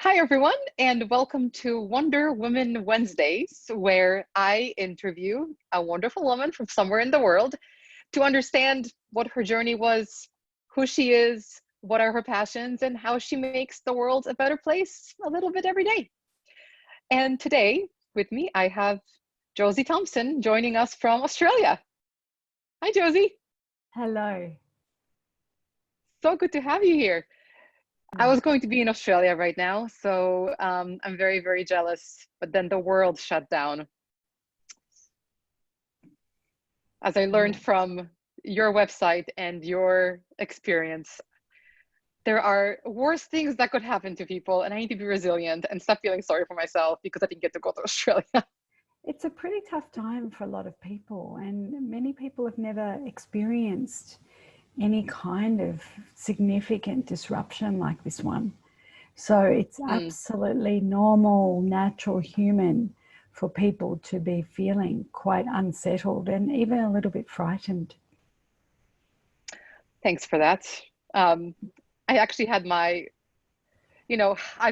Hi, everyone, and welcome to Wonder Woman Wednesdays, where I interview a wonderful woman from somewhere in the world to understand what her journey was, who she is, what are her passions, and how she makes the world a better place a little bit every day. And today, with me, I have Josie Thomson joining us from Australia. Hi, Josie. Hello. So good to have you here. I was going to be in Australia right now, so I'm very, very jealous. But then the world shut down. As I learned from your website and your experience, there are worse things that could happen to people, and I need to be resilient and stop feeling sorry for myself because I didn't get to go to Australia. It's a pretty tough time for a lot of people, and many people have never experienced any kind of significant disruption like this one. So it's absolutely normal, natural, human for people to be feeling quite unsettled and even a little bit frightened. Thanks for that. I actually had I've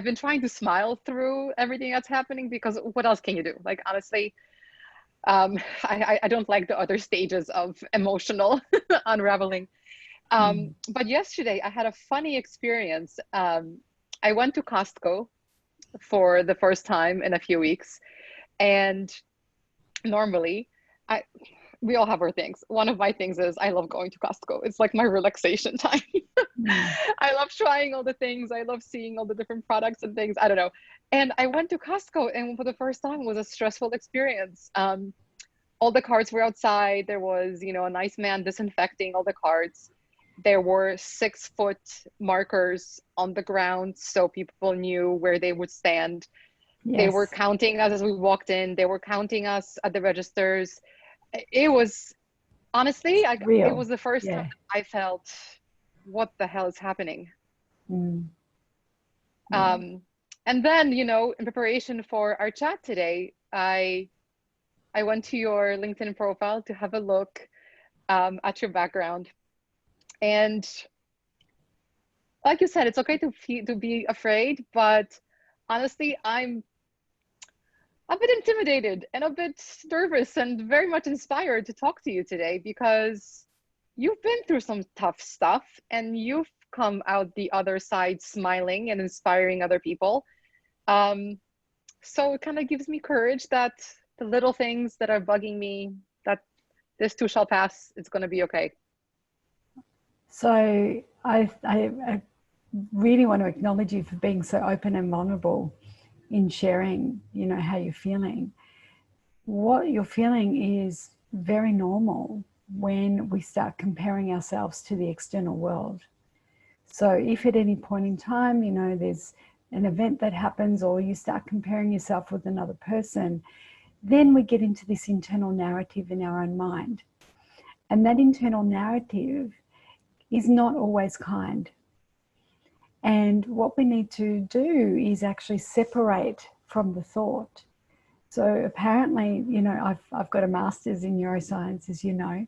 been trying to smile through everything that's happening because what else can you do? Like, honestly, I don't like the other stages of emotional unraveling. But yesterday I had a funny experience. I went to Costco for the first time in a few weeks, and normally we all have our things. One of my things is I love going to Costco. It's like my relaxation time. I love trying all the things. I love seeing all the different products and things. I don't know. And I went to Costco, and for the first time it was a stressful experience. All the carts were outside. There was, a nice man disinfecting all the carts. There were 6-foot markers on the ground so people knew where they would stand. Yes. They were counting us as we walked in. They were counting us at the registers. It was, honestly, it was the first time I felt, what the hell is happening? And then, in preparation for our chat today, I went to your LinkedIn profile to have a look at your background. And like you said, it's okay to be afraid, but honestly, I'm a bit intimidated and a bit nervous and very much inspired to talk to you today because you've been through some tough stuff and you've come out the other side smiling and inspiring other people. So it kind of gives me courage that the little things that are bugging me, that this too shall pass, it's going to be okay. So I really want to acknowledge you for being so open and vulnerable in sharing, how you're feeling. What you're feeling is very normal when we start comparing ourselves to the external world. So if at any point in time, there's an event that happens or you start comparing yourself with another person, then we get into this internal narrative in our own mind. And that internal narrative is not always kind. And what we need to do is actually separate from the thought. So apparently, I've got a master's in neuroscience, as you know,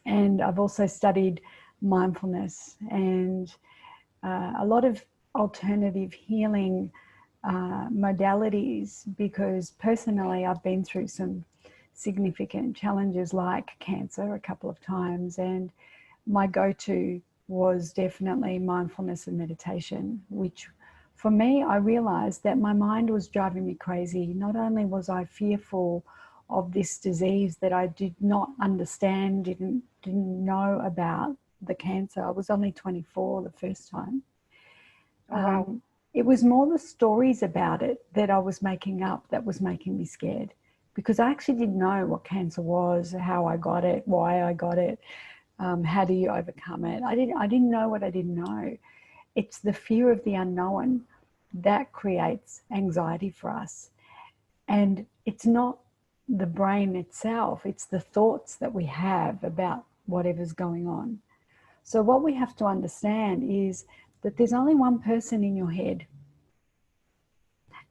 and I've also studied mindfulness and a lot of alternative healing modalities, because personally I've been through some significant challenges like cancer a couple of times, and my go-to was definitely mindfulness and meditation, which for me, I realized that my mind was driving me crazy. Not only was I fearful of this disease that I did not understand, didn't know about, the cancer. I was only 24 the first time. Oh, wow. It was more the stories about it that I was making up that was making me scared, because I actually didn't know what cancer was, how I got it, why I got it, how do you overcome it. I didn't know what I didn't know. It's the fear of the unknown that creates anxiety for us. And it's not the brain itself, it's the thoughts that we have about whatever's going on. So what we have to understand is that there's only one person in your head.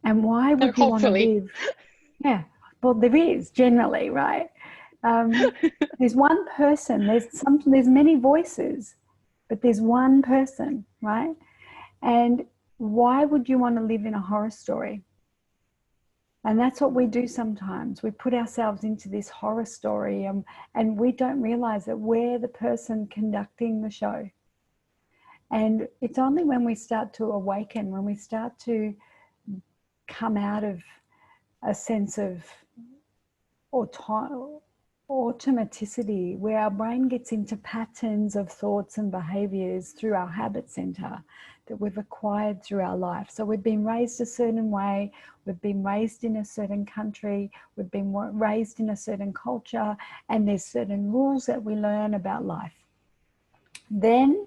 And why would you want to live? Yeah, well, there is generally, right? There's one person, there's many voices, but there's one person, right? And why would you want to live in a horror story? And that's what we do sometimes. We put ourselves into this horror story, and we don't realize that we're the person conducting the show. And it's only when we start to awaken, when we start to come out of a sense of automaticity, where our brain gets into patterns of thoughts and behaviors through our habit center that we've acquired through our life. So we've been raised a certain way, we've been raised in a certain country, we've been raised in a certain culture, and there's certain rules that we learn about life. Then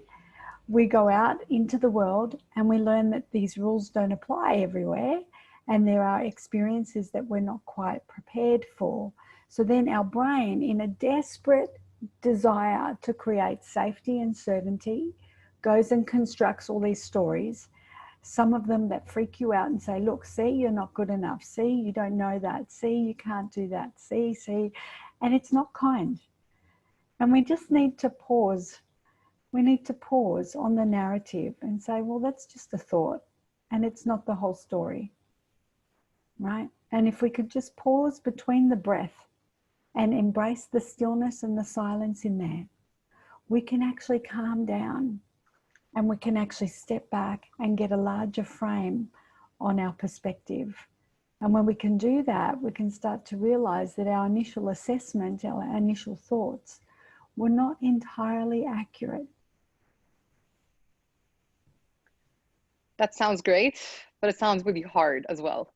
we go out into the world and we learn that these rules don't apply everywhere, and there are experiences that we're not quite prepared for. So then our brain, in a desperate desire to create safety and certainty, goes and constructs all these stories, some of them that freak you out and say, look, see, you're not good enough. See, you don't know that. See, you can't do that. See. And it's not kind. And we just need to pause. We need to pause on the narrative and say, well, that's just a thought and it's not the whole story, right? And if we could just pause between the breath and embrace the stillness and the silence in there, we can actually calm down, and we can actually step back and get a larger frame on our perspective. And when we can do that, we can start to realize that our initial assessment, our initial thoughts, were not entirely accurate. That sounds great, but it sounds really hard as well.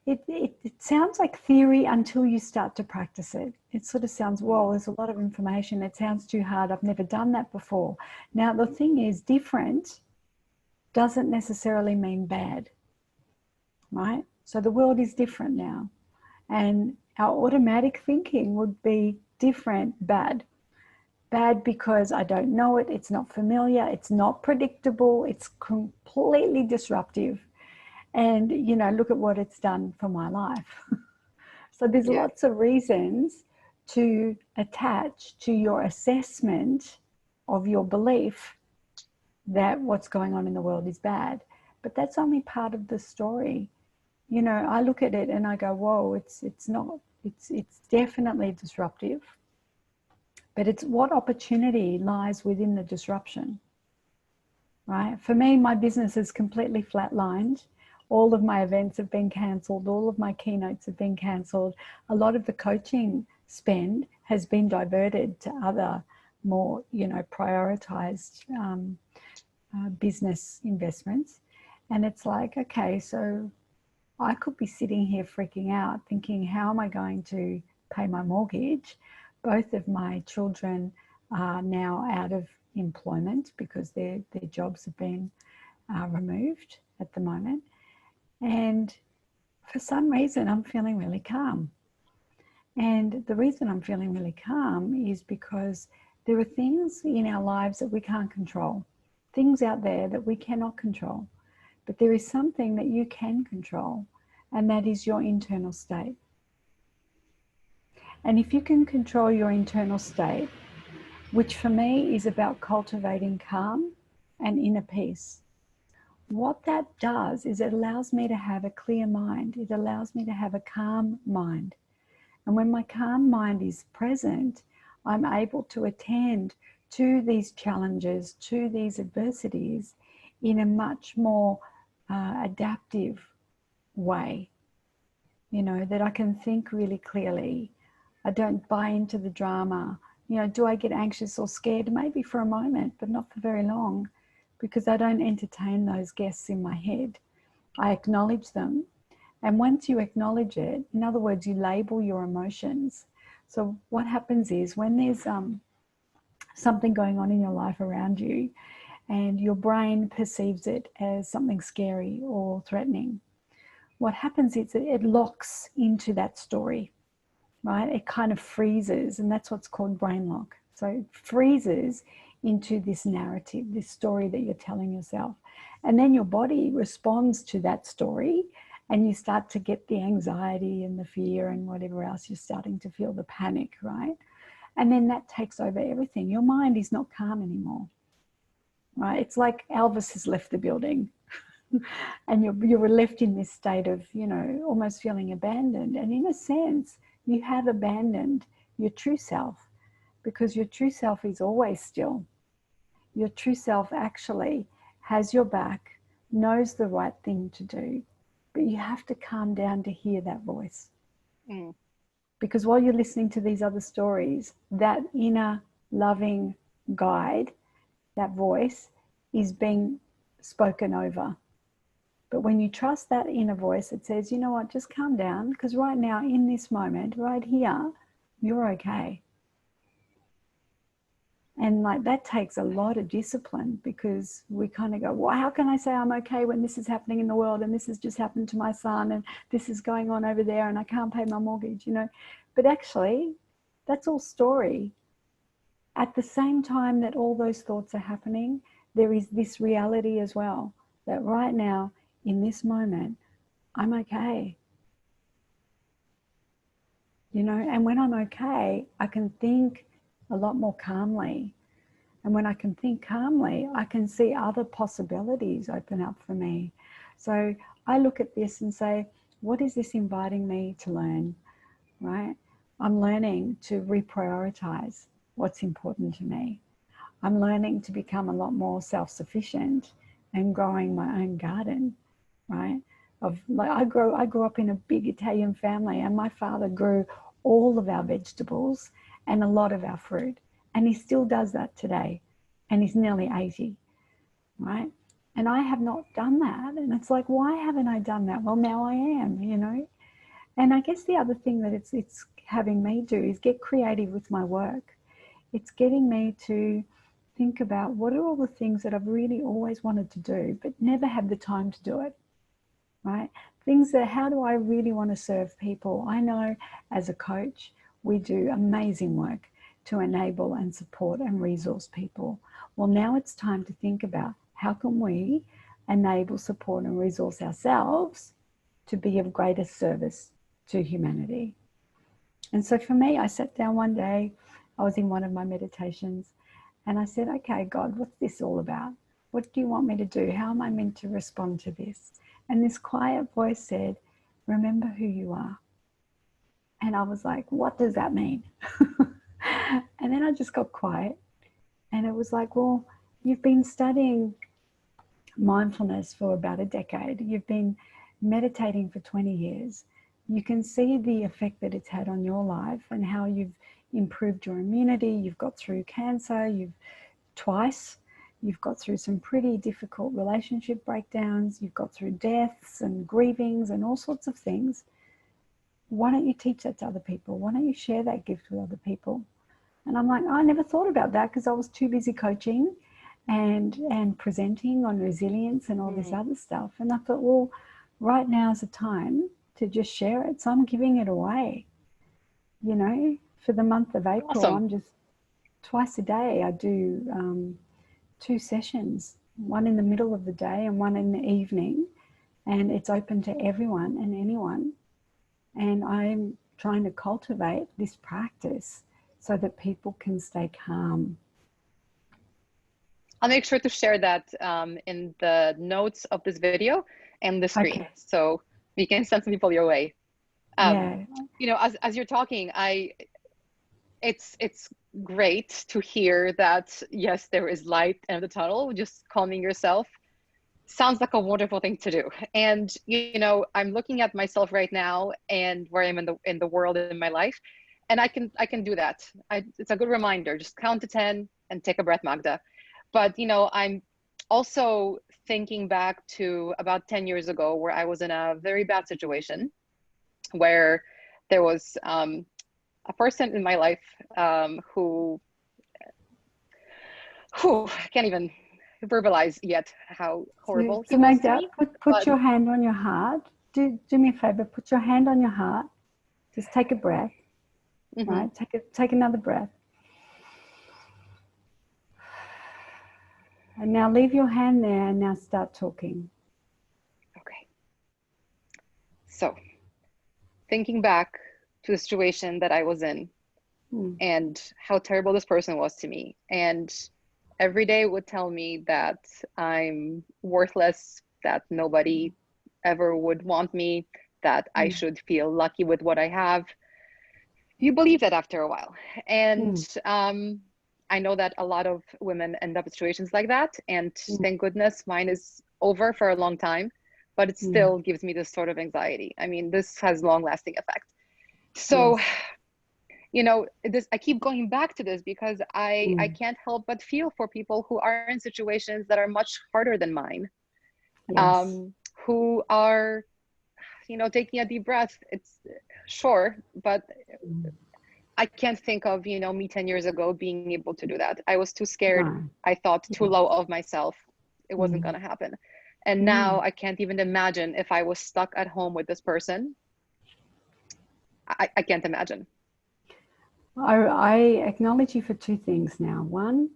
It sounds like theory until you start to practice it. It sort of sounds, whoa, there's a lot of information. It sounds too hard. I've never done that before. Now, the thing is, different doesn't necessarily mean bad, right? So the world is different now. And our automatic thinking would be different, bad. Bad because I don't know it, it's not familiar, it's not predictable, it's completely disruptive. And, you know, look at what it's done for my life. So there's lots of reasons to attach to your assessment of your belief that what's going on in the world is bad. But that's only part of the story. You know, I look at it and I go, whoa, it's definitely disruptive. But it's what opportunity lies within the disruption, right? For me, my business is completely flatlined. All of my events have been cancelled. All of my keynotes have been cancelled. A lot of the coaching spend has been diverted to other more, you know, prioritized business investments. And it's like, okay, so I could be sitting here freaking out thinking, how am I going to pay my mortgage? Both of my children are now out of employment because their jobs have been removed at the moment. And for some reason, I'm feeling really calm. And the reason I'm feeling really calm is because there are things in our lives that we can't control, things out there that we cannot control. But there is something that you can control, and that is your internal state. And if you can control your internal state, which for me is about cultivating calm and inner peace, what that does is it allows me to have a clear mind. It allows me to have a calm mind. And when my calm mind is present, I'm able to attend to these challenges, to these adversities in a much more adaptive way. You know, that I can think really clearly. I don't buy into the drama. You know, do I get anxious or scared? Maybe for a moment, but not for very long, because I don't entertain those guests in my head. I acknowledge them. And once you acknowledge it, in other words, you label your emotions. So what happens is when there's something going on in your life around you and your brain perceives it as something scary or threatening, what happens is it locks into that story, right? It kind of freezes, and that's what's called brain lock. So it freezes into this narrative, this story that you're telling yourself. And then your body responds to that story, and you start to get the anxiety and the fear and whatever else. You're starting to feel the panic, right? And then that takes over everything. Your mind is not calm anymore. right? It's like Elvis has left the building and you were left in this state of, you know, almost feeling abandoned. And in a sense, you have abandoned your true self, because your true self is always still. Your true self actually has your back, knows the right thing to do, but you have to calm down to hear that voice. Mm. Because while you're listening to these other stories, that inner loving guide, that voice, is being spoken over. But when you trust that inner voice, it says, you know what, just calm down, because right now, in this moment, right here, you're okay. And like that takes a lot of discipline, because we kind of go, well, how can I say I'm okay when this is happening in the world and this has just happened to my son and this is going on over there and I can't pay my mortgage, you know? But actually, that's all story. At the same time that all those thoughts are happening, there is this reality as well, that right now, in this moment, I'm okay. You know, and when I'm okay, I can think a lot more calmly. And when I can think calmly, I can see other possibilities open up for me. So I look at this and say, what is this inviting me to learn, right? I'm learning to reprioritize what's important to me. I'm learning to become a lot more self-sufficient and growing my own garden, right? I grew up in a big Italian family, and my father grew all of our vegetables and a lot of our fruit, and he still does that today, and he's nearly 80, right? And I have not done that, and it's like, why haven't I done that? Well, now I am, you know. And I guess the other thing that it's having me do is get creative with my work. It's getting me to think about what are all the things that I've really always wanted to do but never had the time to do it, right? Things that, how do I really want to serve people? I know as a coach, we do amazing work to enable and support and resource people. Well, now it's time to think about how can we enable, support and resource ourselves to be of greater service to humanity. And so for me, I sat down one day, I was in one of my meditations, and I said, okay, God, what's this all about? What do you want me to do? How am I meant to respond to this? And this quiet voice said, remember who you are. And I was like, what does that mean? And then I just got quiet, and it was like, well, you've been studying mindfulness for about a decade. You've been meditating for 20 years. You can see the effect that it's had on your life and how you've improved your immunity. You've got through cancer, twice. You've got through some pretty difficult relationship breakdowns. You've got through deaths and grievings and all sorts of things. Why don't you teach that to other people? Why don't you share that gift with other people? And I'm like, oh, I never thought about that because I was too busy coaching and presenting on resilience and all this other stuff. And I thought, well, right now is the time to just share it. So I'm giving it away. You know, for the month of April, Awesome. I'm just twice a day. I do 2 sessions, one in the middle of the day and one in the evening. And it's open to everyone and anyone. And I'm trying to cultivate this practice so that people can stay calm. I'll make sure to share that in the notes of this video and the screen, Okay. so we can send some people your way. Yeah. You know, as you're talking, it's great to hear that yes, there is light in the tunnel. Just calming yourself sounds like a wonderful thing to do. And you know, I'm looking at myself right now and where I'm in the world in my life, and I can do that. It's a good reminder. Just count to 10 and take a breath, Magda. But you know, I'm also thinking back to about 10 years ago where I was in a very bad situation where there was a person in my life who can't even verbalize yet how horrible he So was to Magda, me. put But your hand on your heart. Do me a favor, put your hand on your heart. Just take a breath, mhm. right? Take another breath. And now leave your hand there and now start talking. Okay. So thinking back to the situation that I was in and how terrible this person was to me, and every day would tell me that I'm worthless, that nobody ever would want me, that I Mm. should feel lucky with what I have, you believe that after a while. And Mm. I know that a lot of women end up in situations like that. And Mm. thank goodness mine is over for a long time, but it Mm. still gives me this sort of anxiety. I mean, this has long lasting effect. So, Yes. this, I keep going back to this because I Mm. can't help but feel for people who are in situations that are much harder than mine, Yes. who are, taking a deep breath. It's sure, but Mm. I can't think of, me 10 years ago being able to do that. I was too scared. No. I thought too Yeah. low of myself. It wasn't Mm. going to happen. And now Mm. I can't even imagine if I was stuck at home with this person. I can't imagine. I acknowledge you for two things now. One,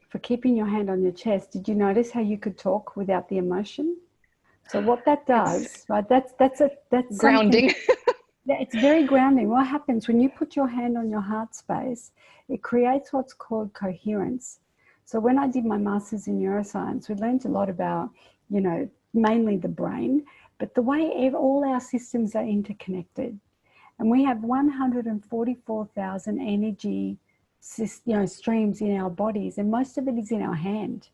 for keeping your hand on your chest. Did you notice how you could talk without the emotion? So what that It's does, right? That's something. grounding. Yeah, it's very grounding. What happens when you put your hand on your heart space? It creates what's called coherence. So when I did my master's in neuroscience, we learned a lot about, mainly the brain, but the way all our systems are interconnected. And we have 144,000 energy, streams in our bodies, and most of it is in our hand.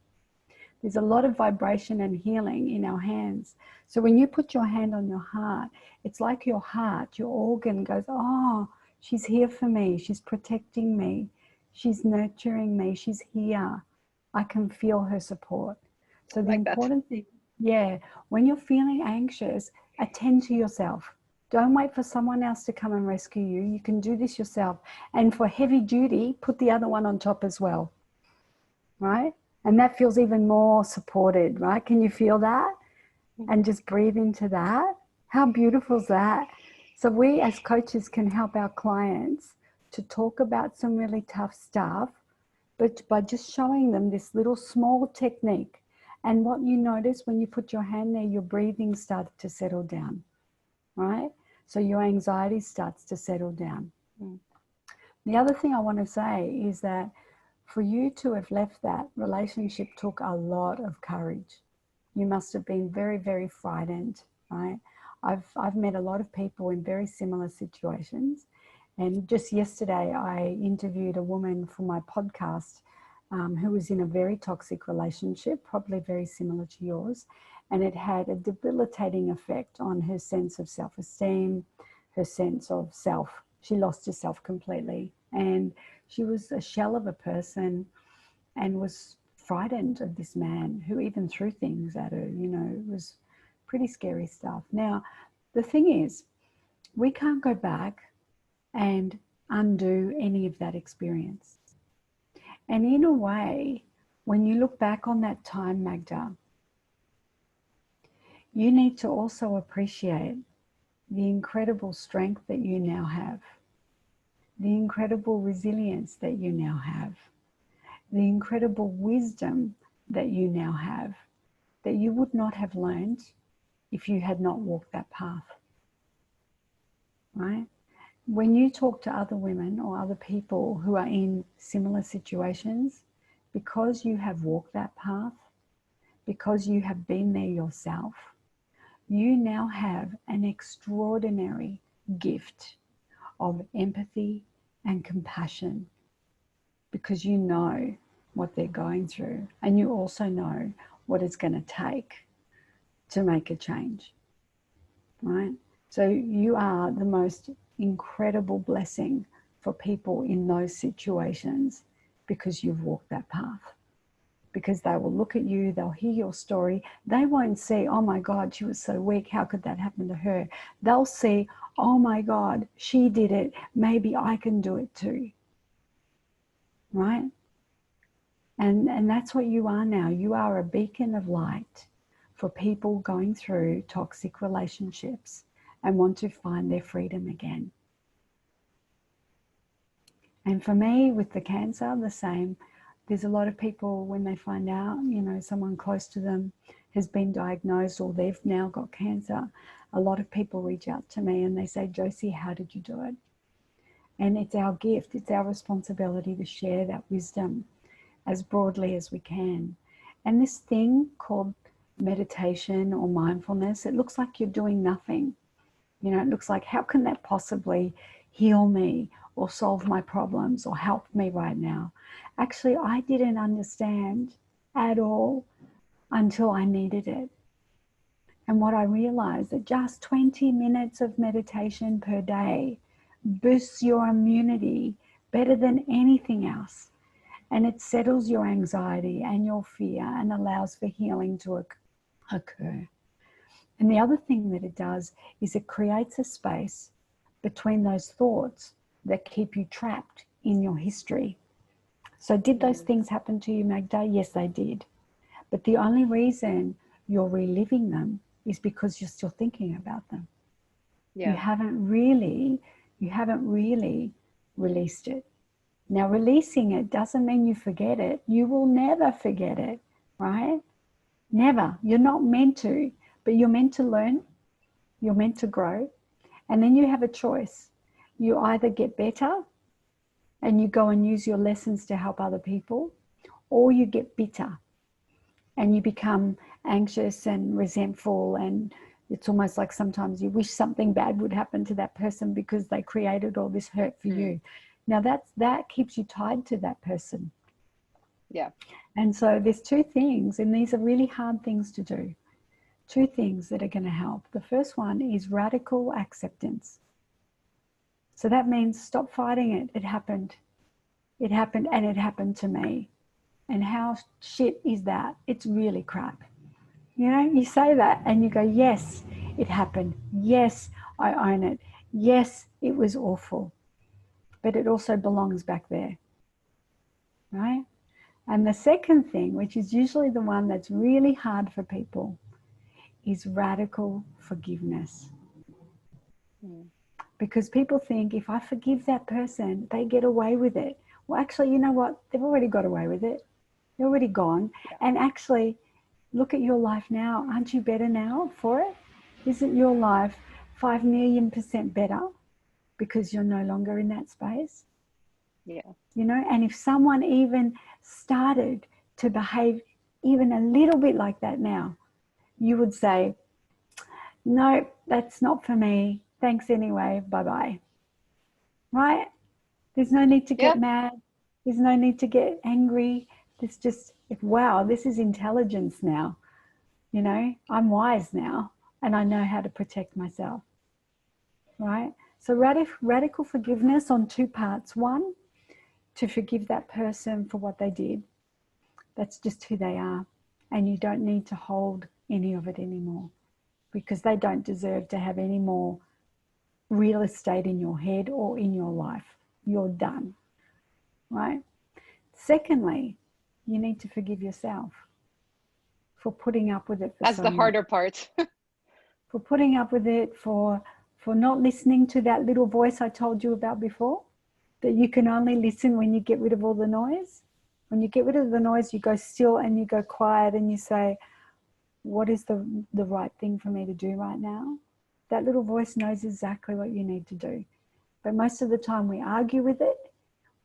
There's a lot of vibration and healing in our hands. So when you put your hand on your heart, it's like your heart, your organ goes, oh, she's here for me. She's protecting me. She's nurturing me. She's here. I can feel her support. So I the like that. important thing, yeah, when you're feeling anxious, attend to yourself. Don't wait for someone else to come and rescue you. You can do this yourself. And for heavy duty, put the other one on top as well, right? And that feels even more supported, right? Can you feel that? And just breathe into that. How beautiful is that? So we as coaches can help our clients to talk about some really tough stuff, but by just showing them this little small technique. And what you notice when you put your hand there, your breathing starts to settle down, right? So your anxiety starts to settle down. Mm. The other thing I want to say is that for you to have left that relationship took a lot of courage. You must have been very, very frightened, right? I've met a lot of people in very similar situations. And just yesterday, I interviewed a woman for my podcast who was in a very toxic relationship, probably very similar to yours. And it had a debilitating effect on her sense of self esteem, her sense of self. She lost herself completely. And she was a shell of a person and was frightened of this man who even threw things at her. It was pretty scary stuff. Now, the thing is, we can't go back and undo any of that experience. And in a way, when you look back on that time, Magda, you need to also appreciate the incredible strength that you now have, the incredible resilience that you now have, the incredible wisdom that you now have, that you would not have learned if you had not walked that path, right? When you talk to other women or other people who are in similar situations, because you have walked that path, because you have been there yourself, you now have an extraordinary gift of empathy and compassion because you know what they're going through and you also know what it's going to take to make a change, right? So you are the most incredible blessing for people in those situations because you've walked that path. Because they will look at you, they'll hear your story. They won't see, oh my God, she was so weak. How could that happen to her? They'll see, oh my God, she did it. Maybe I can do it too. Right? And that's what you are now. You are a beacon of light for people going through toxic relationships and want to find their freedom again. And for me, with the cancer, the same. There's a lot of people when they find out, someone close to them has been diagnosed or they've now got cancer, a lot of people reach out to me and they say, Josie, how did you do it? And it's our gift, it's our responsibility to share that wisdom as broadly as we can. And this thing called meditation or mindfulness, it looks like you're doing nothing. You know, it looks like, how can that possibly heal me or solve my problems or help me right now? Actually, I didn't understand at all until I needed it. And what I realized, that just 20 minutes of meditation per day boosts your immunity better than anything else. And it settles your anxiety and your fear and allows for healing to occur. And the other thing that it does is it creates a space between those thoughts that keep you trapped in your history. So did those things happen to you, Magda? Yes, they did. But the only reason you're reliving them is because you're still thinking about them. Yeah. You haven't really released it. Now, releasing it doesn't mean you forget it. You will never forget it, right? Never. You're not meant to, but you're meant to learn. You're meant to grow. And then you have a choice. You either get better and you go and use your lessons to help other people, or you get bitter and you become anxious and resentful, and it's almost like sometimes you wish something bad would happen to that person because they created all this hurt for you. Now that keeps you tied to that person. Yeah. And so there's two things, and these are really hard things to do. Two things that are going to help. The first one is radical acceptance. So that means stop fighting it. It happened. It happened, and it happened to me. And how shit is that? It's really crap. You know, you say that and you go, yes, it happened. Yes, I own it. Yes, it was awful. But it also belongs back there, right? And the second thing, which is usually the one that's really hard for people, is radical forgiveness. Because people think, if I forgive that person, they get away with it. Well, actually, you know what? They've already got away with it. They're already gone. Yeah. And actually, look at your life now. Aren't you better now for it? Isn't your life 5 million% better because you're no longer in that space? Yeah. You know, and if someone even started to behave even a little bit like that now, you would say, no, that's not for me. Thanks anyway. Bye-bye. Right? There's no need to get mad. There's no need to get angry. There's just, wow, this is intelligence now. You know, I'm wise now and I know how to protect myself. Right? So radical forgiveness on two parts. One, to forgive that person for what they did. That's just who they are. And you don't need to hold any of it anymore, because they don't deserve to have any more real estate in your head or in your life. You're done, right? Secondly, you need to forgive yourself for putting up with it for That's so the long. harder part. For putting up with it, for not listening to that little voice I told you about before, that you can only listen when you get rid of all the noise. When you get rid of the noise, you go still and you go quiet and you say, what is the right thing for me to do right now? That little voice knows exactly what you need to do. But most of the time we argue with it.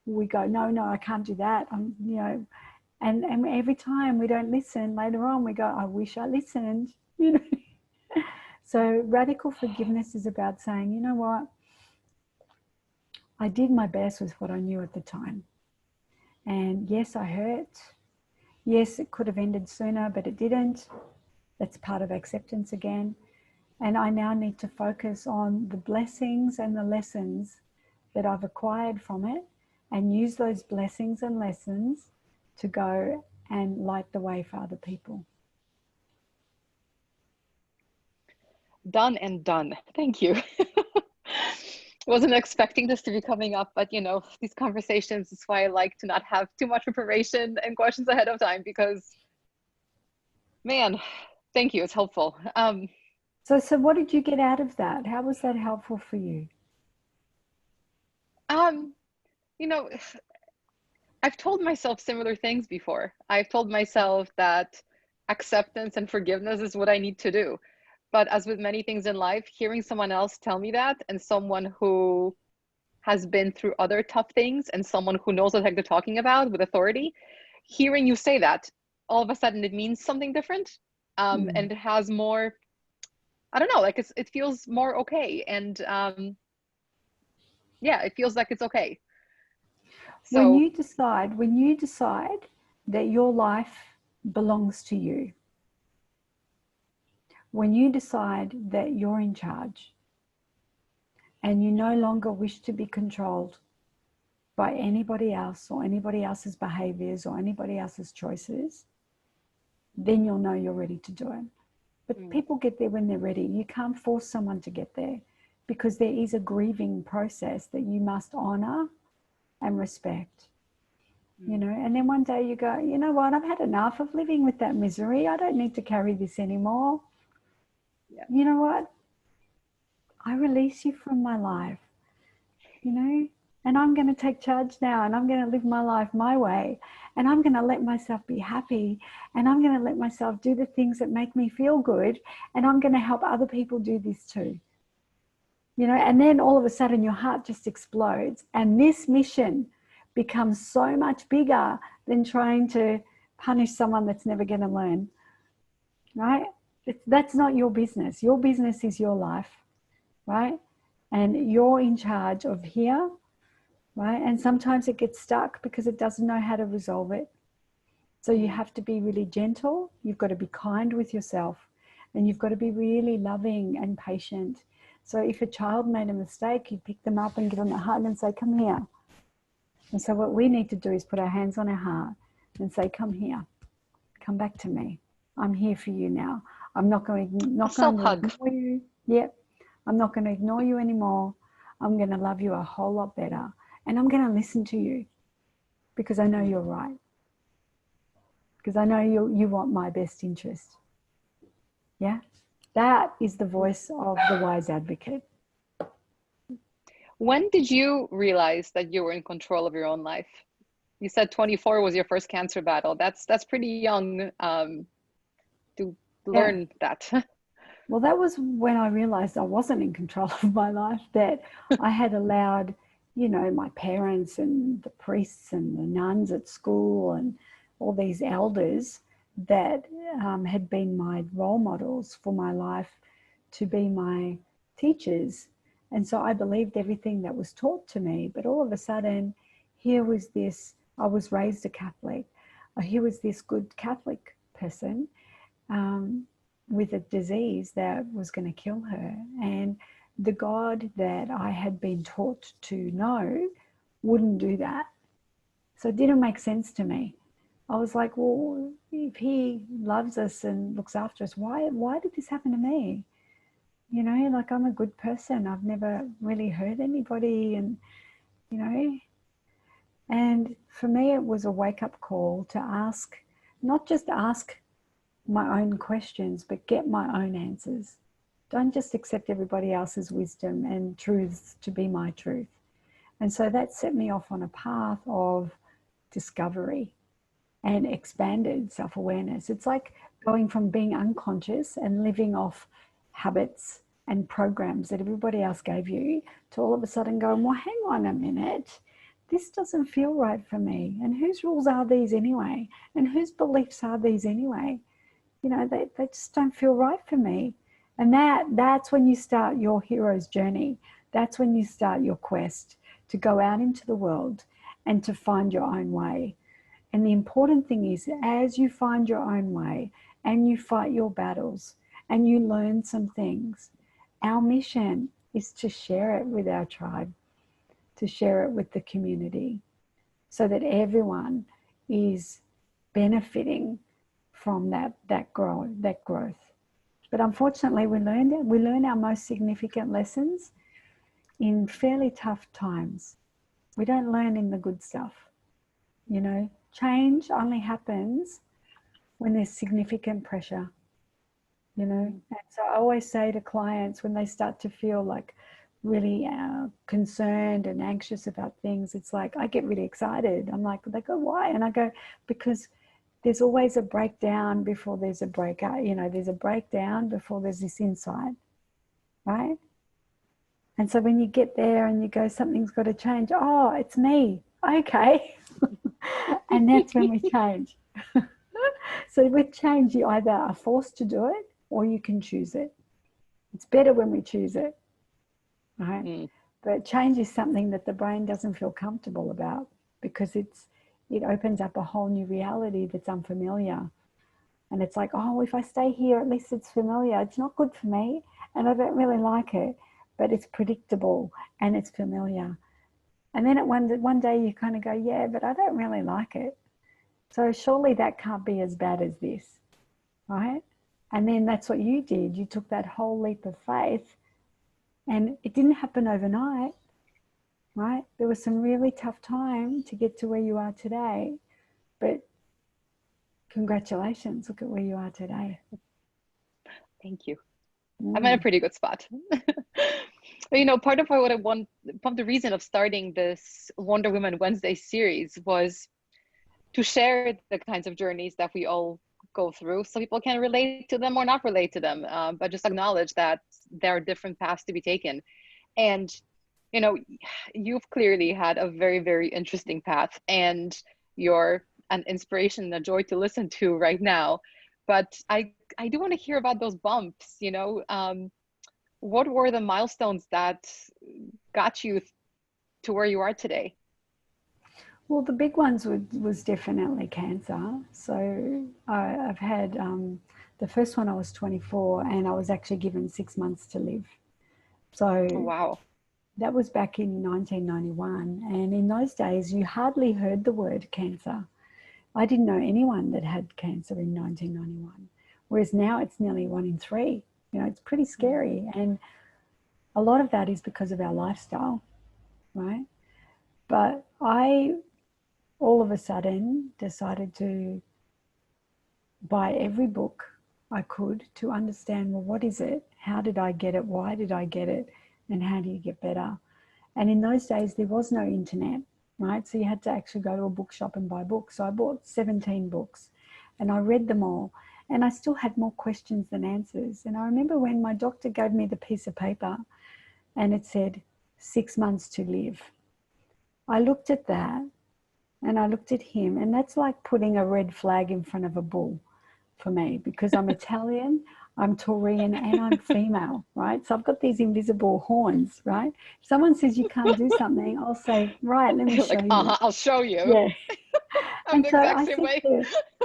We go, no, I can't do that. You know, and every time we don't listen, later on we go, I wish I listened. You know. So radical forgiveness is about saying, you know what? I did my best with what I knew at the time. And yes, I hurt. Yes, it could have ended sooner, but it didn't. That's part of acceptance again. And I now need to focus on the blessings and the lessons that I've acquired from it, and use those blessings and lessons to go and light the way for other people. Done and done. Thank you. Wasn't expecting this to be coming up, but you know, these conversations is why I like to not have too much preparation and questions ahead of time, because man, thank you. It's helpful. So what did you get out of that? How was that helpful for you? You know, I've told myself similar things before. I've told myself that acceptance and forgiveness is what I need to do. But as with many things in life, hearing someone else tell me that, and someone who has been through other tough things, and someone who knows what the heck they're talking about with authority, hearing you say that, all of a sudden it means something different. And it has more, I don't know, like it feels more okay. And yeah, it feels like it's okay. When So you decide that your life belongs to you, when you decide that you're in charge and you no longer wish to be controlled by anybody else or anybody else's behaviors or anybody else's choices, then you'll know you're ready to do it. But people get there when they're ready. You can't force someone to get there, because there is a grieving process that you must honor and respect. You know, and then one day you go, you know what, I've had enough of living with that misery. I don't need to carry this anymore. yeah. You know what? I release you from my life, you know, and I'm going to take charge now, and I'm going to live my life my way, and I'm going to let myself be happy, and I'm going to let myself do the things that make me feel good, and I'm going to help other people do this too. You know, and then all of a sudden your heart just explodes, and this mission becomes so much bigger than trying to punish someone that's never going to learn, right? That's not your business. Your business is your life, right? And you're in charge of here, right? And sometimes it gets stuck because it doesn't know how to resolve it. So you have to be really gentle. You've got to be kind with yourself, and you've got to be really loving and patient. So if a child made a mistake, you pick them up and give them a hug and say, come here. And so what we need to do is put our hands on our heart and say, come here, come back to me. I'm here for you now. I'm not going to ignore you. Yep. I'm not going to ignore you anymore. I'm going to love you a whole lot better. And I'm going to listen to you, because I know you're right. Because I know you want my best interest. Yeah? That is the voice of the wise advocate. When did you realize that you were in control of your own life? You said 24 was your first cancer battle. That's pretty young to learn that. Well, that was when I realized I wasn't in control of my life, that I had allowed, you know, my parents and the priests and the nuns at school and all these elders that had been my role models for my life to be my teachers. And so I believed everything that was taught to me. But all of a sudden, here was this, I was raised a Catholic. Here was this good Catholic person with a disease that was going to kill her. And the God that I had been taught to know wouldn't do that. So it didn't make sense to me. I was like, well, if he loves us and looks after us, why did this happen to me? You know, like, I'm a good person. I've never really hurt anybody, and, you know. And for me, it was a wake-up call to ask, not just ask my own questions, but get my own answers. Don't just accept everybody else's wisdom and truths to be my truth. And so that set me off on a path of discovery and expanded self-awareness. It's like going from being unconscious and living off habits and programs that everybody else gave you to all of a sudden going, well, hang on a minute, this doesn't feel right for me. And whose rules are these anyway? And whose beliefs are these anyway? You know, they just don't feel right for me. And that's when you start your hero's journey. That's when you start your quest to go out into the world and to find your own way. And the important thing is, as you find your own way and you fight your battles and you learn some things, our mission is to share it with our tribe, to share it with the community, so that everyone is benefiting from that growth. But unfortunately, we learn our most significant lessons in fairly tough times. We don't learn in the good stuff. You know, change only happens when there's significant pressure. You know, and so I always say to clients, when they start to feel like really concerned and anxious about things, it's like I get really excited. I'm like, they go, why? And I go, because there's always a breakdown before there's a breakout. You know, there's a breakdown before there's this insight, right? And so when you get there and you go, something's got to change. Oh, it's me. Okay. And that's when we change. So with change, you either are forced to do it or you can choose it. It's better when we choose it, right? Mm. But change is something that the brain doesn't feel comfortable about because it opens up a whole new reality that's unfamiliar. And it's like, oh, if I stay here, at least it's familiar. It's not good for me and I don't really like it, but it's predictable and it's familiar. And then at one day you kind of go, yeah, but I don't really like it. So surely that can't be as bad as this, right? And then that's what you did. You took that whole leap of faith, and it didn't happen overnight, right? There was some really tough time to get to where you are today, but congratulations, look at where you are today. Thank you. I'm in a pretty good spot. But, part of what I want, part of the reason of starting this Wonder Woman Wednesday series was to share the kinds of journeys that we all go through so people can relate to them or not relate to them, but just acknowledge that there are different paths to be taken. And, you've clearly had a very, very interesting path, and you're an inspiration and a joy to listen to right now. But I do want to hear about those bumps, what were the milestones that got you to where you are today? Well, the big ones was definitely cancer. So I've had the first one, I was 24 and I was actually given 6 months to live. So Oh, wow. that was back in 1991. And in those days, you hardly heard the word cancer. I didn't know anyone that had cancer in 1991, whereas now it's nearly 1 in 3. It's pretty scary. And a lot of that is because of our lifestyle, right? But I all of a sudden decided to buy every book I could to understand, well, what is it? How did I get it? Why did I get it? And how do you get better? And in those days, there was no internet, right? So you had to actually go to a bookshop and buy books. So I bought 17 books and I read them all. And I still had more questions than answers. And I remember when my doctor gave me the piece of paper and it said 6 months to live. I looked at that and I looked at him, and that's like putting a red flag in front of a bull for me because I'm Italian, I'm Taurian, and I'm female, right? So I've got these invisible horns, right? If someone says you can't do something, I'll say, right, let me show Like, you. I'll show you. Yeah. I'm And the so exact I same said way.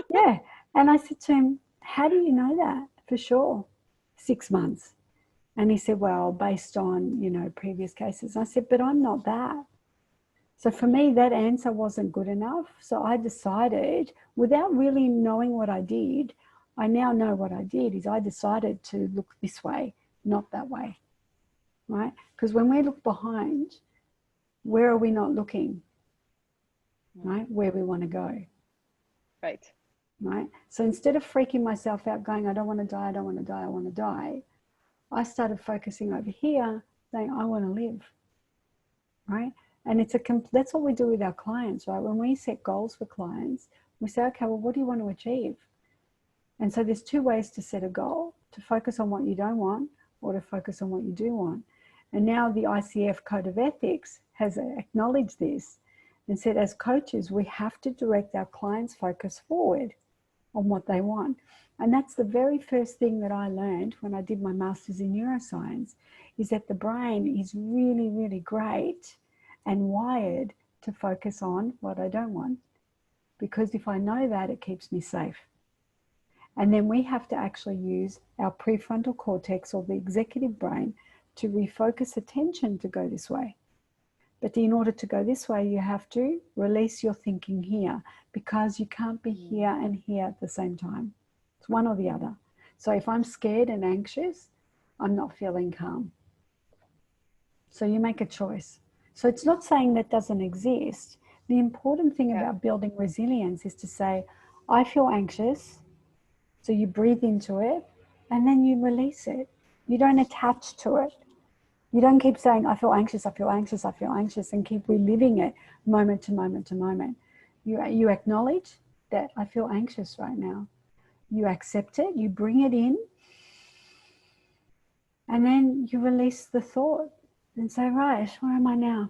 yeah. And I said to him, how do you know that for sure? 6 months. And he said, well, based on, previous cases. I said, but I'm not that. So for me, that answer wasn't good enough. So I decided, without really knowing what I did, I now know what I did is I decided to look this way, not that way, right? Because when we look behind, where are we not looking, right? Where we want to go, Right. right? So instead of freaking myself out going, I don't want to die, I don't want to die, I want to die, I started focusing over here saying, I want to live, right? And that's what we do with our clients, right? When we set goals for clients, we say, okay, well, what do you want to achieve? And so there's 2 ways to set a goal: to focus on what you don't want or to focus on what you do want. And now the ICF Code of Ethics has acknowledged this and said, as coaches, we have to direct our clients' focus forward on what they want. And that's the very first thing that I learned when I did my master's in neuroscience, is that the brain is really, really great and wired to focus on what I don't want. Because if I know that, it keeps me safe. And then we have to actually use our prefrontal cortex or the executive brain to refocus attention to go this way. But in order to go this way, you have to release your thinking here, because you can't be here and here at the same time. It's one or the other. So if I'm scared and anxious, I'm not feeling calm. So you make a choice. So it's not saying that doesn't exist. The important thing about building resilience is to say, I feel anxious. So you breathe into it and then you release it. You don't attach to it. You don't keep saying, I feel anxious, I feel anxious, I feel anxious, and keep reliving it moment to moment to moment. You acknowledge that I feel anxious right now. You accept it, you bring it in, and then you release the thought and say, right, where am I now?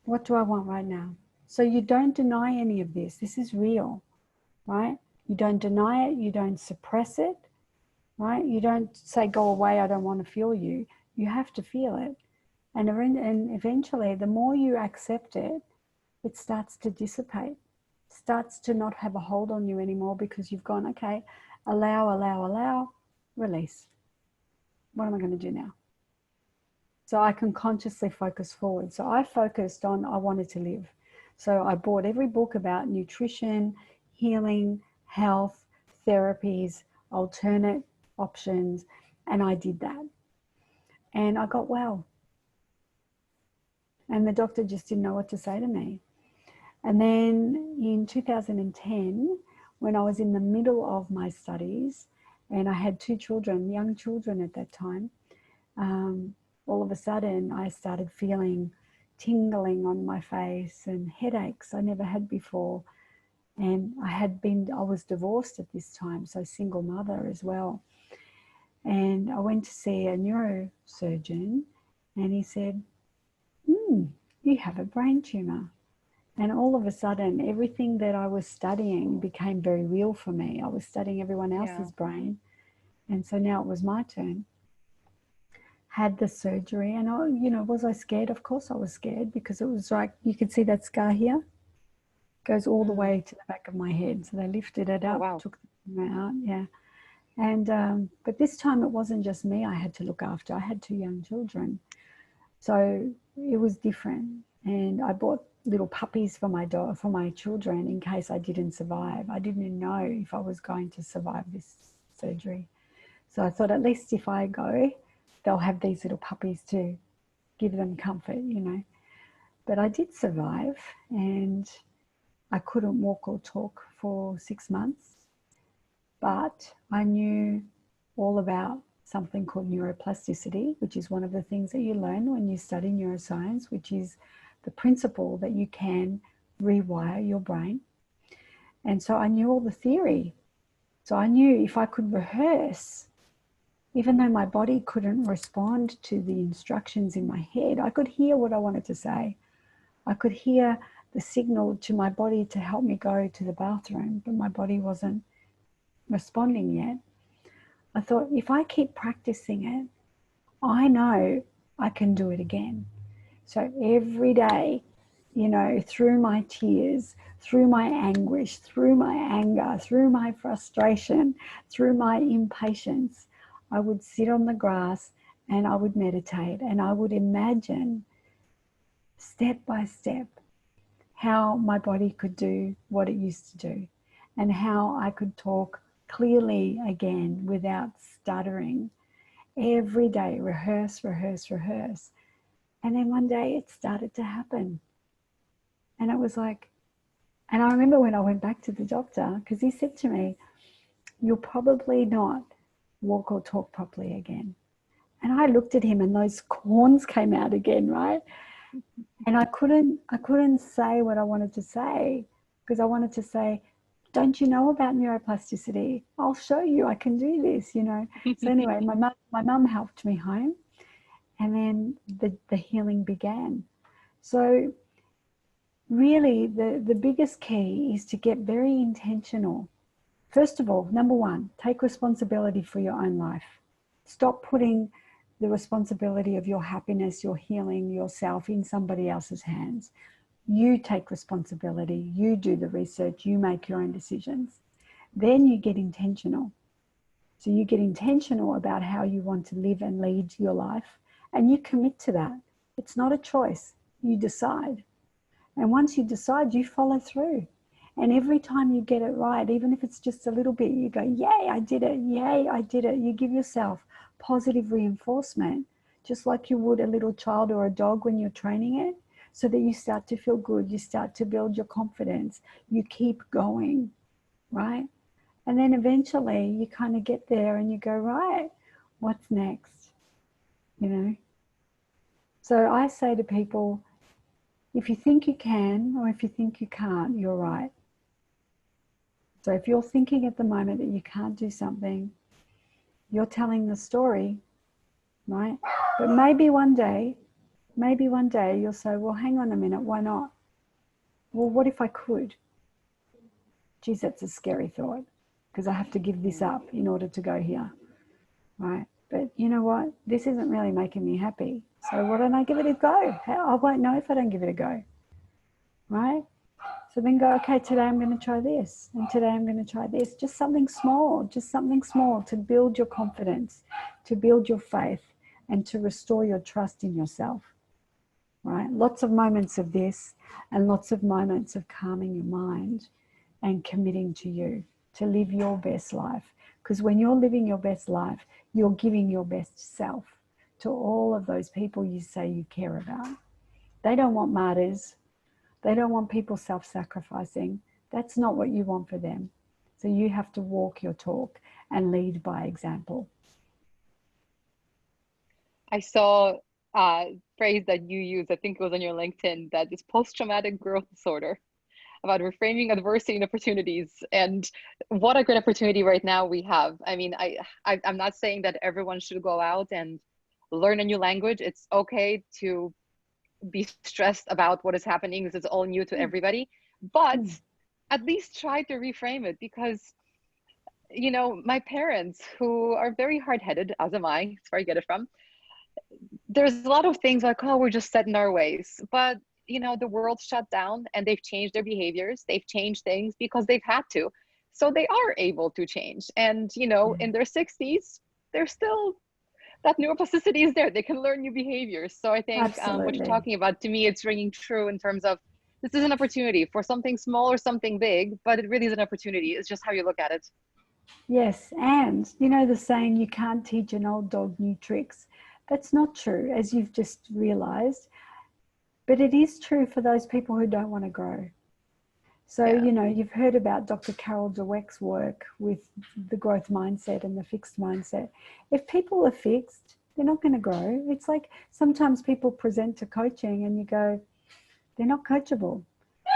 What do I want right now? So you don't deny any of this. This is real, right? You don't deny it. You don't suppress it, right? You don't say, go away, I don't want to feel you. You have to feel it. And eventually, the more you accept it, it starts to dissipate, starts to not have a hold on you anymore, because you've gone, okay, allow, release. What am I going to do now? So I can consciously focus forward. So I focused on, I wanted to live. So I bought every book about nutrition, healing, health, therapies, alternate options, and I did that. And I got well. And the doctor just didn't know what to say to me. And then in 2010, when I was in the middle of my studies, and I had 2 children, young children at that time, all of a sudden I started feeling tingling on my face and headaches I never had before. And I was divorced at this time, so single mother as well. And I went to see a neurosurgeon, and he said, you have a brain tumour. And all of a sudden, everything that I was studying became very real for me. I was studying everyone else's brain. And so now it was my turn. Had the surgery, and was I scared? Of course I was scared, because it was like, you could see that scar here, goes all the way to the back of my head. So they lifted it up, wow. took the tumor out, yeah. And but this time it wasn't just me I had to look after. I had 2 young children, so it was different. And I bought little puppies for my children in case I didn't survive. I didn't know if I was going to survive this surgery. So I thought, at least if I go, they'll have these little puppies to give them comfort, But I did survive, and I couldn't walk or talk for 6 months. But I knew all about something called neuroplasticity, which is one of the things that you learn when you study neuroscience, which is the principle that you can rewire your brain. And so I knew all the theory. So I knew if I could rehearse, even though my body couldn't respond to the instructions in my head, I could hear what I wanted to say. I could hear the signal to my body to help me go to the bathroom, but my body wasn't responding yet. I thought, if I keep practicing it, I know I can do it again. So every day, through my tears, through my anguish, through my anger, through my frustration, through my impatience, I would sit on the grass and I would meditate, and I would imagine step by step how my body could do what it used to do, and how I could talk clearly again without stuttering. Every day, rehearse. And then one day it started to happen. And it was like, and I remember when I went back to the doctor, because he said to me, you'll probably not walk or talk properly again. And I looked at him, and those corns came out again, right? And I couldn't say what I wanted to say, because I wanted to say, don't you know about neuroplasticity? I'll show you, I can do this, So anyway, my mum helped me home, and then the healing began. So really the biggest key is to get very intentional. First of all, number 1, take responsibility for your own life. Stop putting the responsibility of your happiness, your healing, yourself in somebody else's hands. You take responsibility, you do the research, you make your own decisions. Then you get intentional. So you get intentional about how you want to live and lead your life, and you commit to that. It's not a choice, you decide. And once you decide, you follow through. And every time you get it right, even if it's just a little bit, you go, yay, I did it, yay, I did it. You give yourself positive reinforcement, just like you would a little child or a dog when you're training it, so that you start to feel good, you start to build your confidence, you keep going, right? And then eventually you kind of get there and you go, right, what's next? So I say to people, if you think you can, or if you think you can't, you're right. So if you're thinking at the moment that you can't do something, you're telling the story, right? But maybe one day you'll say, well, hang on a minute, why not? well, what if I could? Geez, that's a scary thought, because I have to give this up in order to go here, right? But you know what? This isn't really making me happy. So why don't I give it a go? I won't know if I don't give it a go, right? So then go, okay, today I'm going to try this, and today I'm going to try this. Just something small to build your confidence, to build your faith, and to restore your trust in yourself, right? Lots of moments of this and lots of moments of calming your mind and committing to you, to live your best life. Because when you're living your best life, you're giving your best self to all of those people you say you care about. They don't want martyrs. They don't want people self-sacrificing. That's not what you want for them. So you have to walk your talk and lead by example. I saw a phrase that you used, I think it was on your LinkedIn, that is post-traumatic growth disorder, about reframing adversity and opportunities. And what a great opportunity right now we have. I mean, I'm not saying that everyone should go out and learn a new language. It's okay to be stressed about what is happening. This is all new to everybody, but at least try to reframe it, because you know, my parents, who are very hard-headed, as am I, it's where I get it from, there's a lot of things like, oh, we're just set in our ways. But, you know, the world shut down and they've changed their behaviors. They've changed things because they've had to. So they are able to change. And, you know, in their 60s, they're still, that neuroplasticity is there. They can learn new behaviors. So I think what you're talking about, to me, it's ringing true in terms of this is an opportunity for something small or something big, but it really is an opportunity. It's just how you look at it. Yes, and you know the saying, you can't teach an old dog new tricks. That's not true, as you've just realized, but it is true for those people who don't want to grow. So, Yeah. you know, you've heard about Dr. Carol Dweck's work with the growth mindset and the fixed mindset. If people are fixed, they're not going to grow. It's like sometimes people present to coaching and you go, they're not coachable.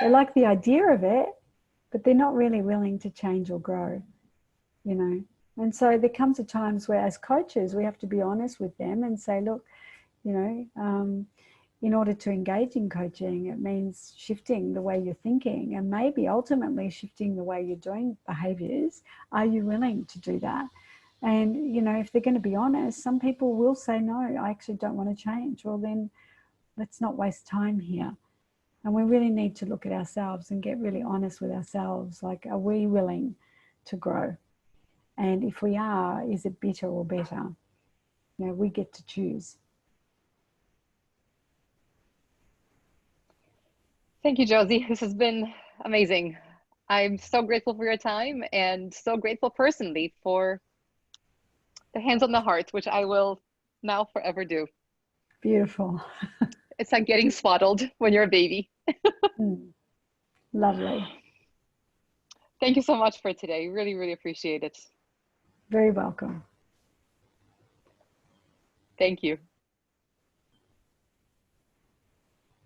They like the idea of it, but they're not really willing to change or grow, you know. And so there comes a times where as coaches, we have to be honest with them and say, look, you know, in order to engage in coaching, it means shifting the way you're thinking and maybe ultimately shifting the way you're doing behaviors. Are you willing to do that? And, you know, if they're going to be honest, some people will say, no, I actually don't want to change. Well, then let's not waste time here. And we really need to look at ourselves and get really honest with ourselves. Like, are we willing to grow? And if we are, is it bitter or better? You know, we get to choose. Thank you, Josie. This has been amazing. I'm so grateful for your time and so grateful personally for the hands on the heart, which I will now forever do. Beautiful. It's like getting swaddled when you're a baby. Lovely. Thank you so much for today. Really, really appreciate it. Very welcome. Thank you.